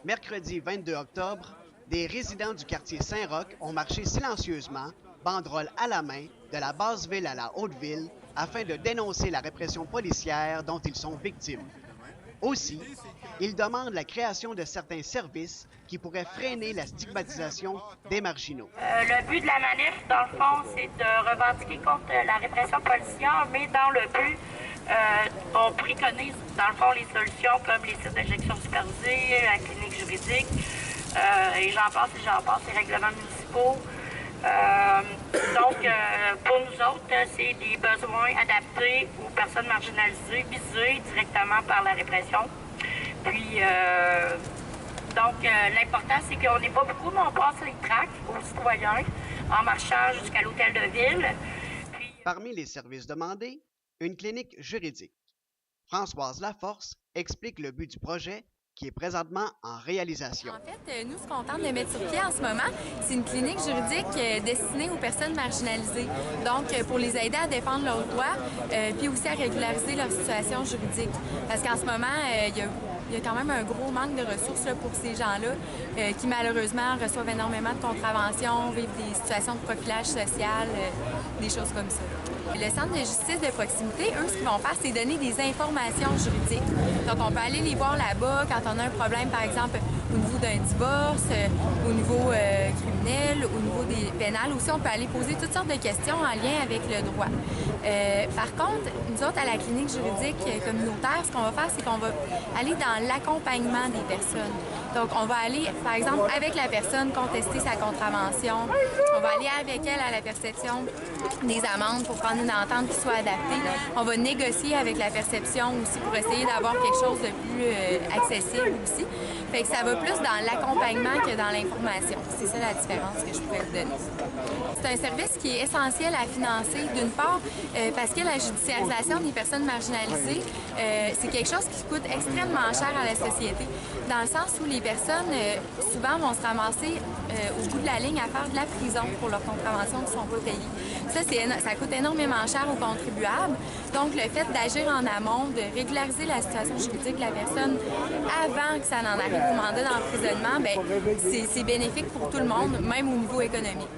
Mercredi 22 octobre, des résidents du quartier Saint-Roch ont marché silencieusement, banderoles à la main, de la basse-ville à la haute-ville, afin de dénoncer la répression policière dont ils sont victimes. Aussi, ils demandent la création de certains services qui pourraient freiner la stigmatisation des marginaux. Le but de la manif, dans le fond, c'est de revendiquer contre la répression policière, mais dans le but, on préconise, dans le fond, les solutions comme les sites d'injection supervisée, la clinique juridique, et j'en passe, les règlements municipaux. Pour nous autres, c'est des besoins adaptés aux personnes marginalisées, visées directement par la répression. Puis, l'important, c'est qu'on n'est pas beaucoup, mais on passe les tracts aux citoyens en marchant jusqu'à l'hôtel de ville. Puis, Parmi les services demandés, une clinique juridique. Françoise Laforce explique le but du projet qui est présentement en réalisation. En fait, nous, ce qu'on tente de mettre sur pied en ce moment, c'est une clinique juridique destinée aux personnes marginalisées. Donc, pour les aider à défendre leurs droits, puis aussi à régulariser leur situation juridique. Parce qu'en ce moment, il y a quand même un gros manque de ressources là, pour ces gens-là qui, malheureusement, reçoivent énormément de contraventions, vivent des situations de profilage social, des choses comme ça. Le Centre de justice de proximité, eux, ce qu'ils vont faire, c'est donner des informations juridiques. Donc, on peut aller les voir là-bas quand on a un problème, par exemple, au niveau d'un divorce, au niveau criminel, au niveau des pénales. Aussi, on peut aller poser toutes sortes de questions en lien avec le droit. Par contre, nous autres, à la clinique juridique communautaire, ce qu'on va faire, c'est qu'on va aller dans l'accompagnement des personnes. Donc, on va aller, par exemple, avec la personne contester sa contravention. On va aller avec elle à la perception des amendes pour prendre une entente qui soit adaptée. On va négocier avec la perception aussi pour essayer d'avoir quelque chose de plus accessible aussi. Fait que ça va plus dans l'accompagnement que dans l'information. C'est ça la différence que je pourrais vous donner. C'est un service qui est essentiel à financer, d'une part, parce que la judiciarisation des personnes marginalisées, c'est quelque chose qui coûte extrêmement cher à la société, dans le sens où les personnes, souvent, vont se ramasser au bout de la ligne à faire de la prison pour leurs contraventions qui ne sont pas payées. Ça coûte énormément cher aux contribuables. Donc, le fait d'agir en amont, de régulariser la situation juridique de la personne avant que ça n'en arrive au mandat d'emprisonnement, c'est bénéfique pour tout le monde, même au niveau économique.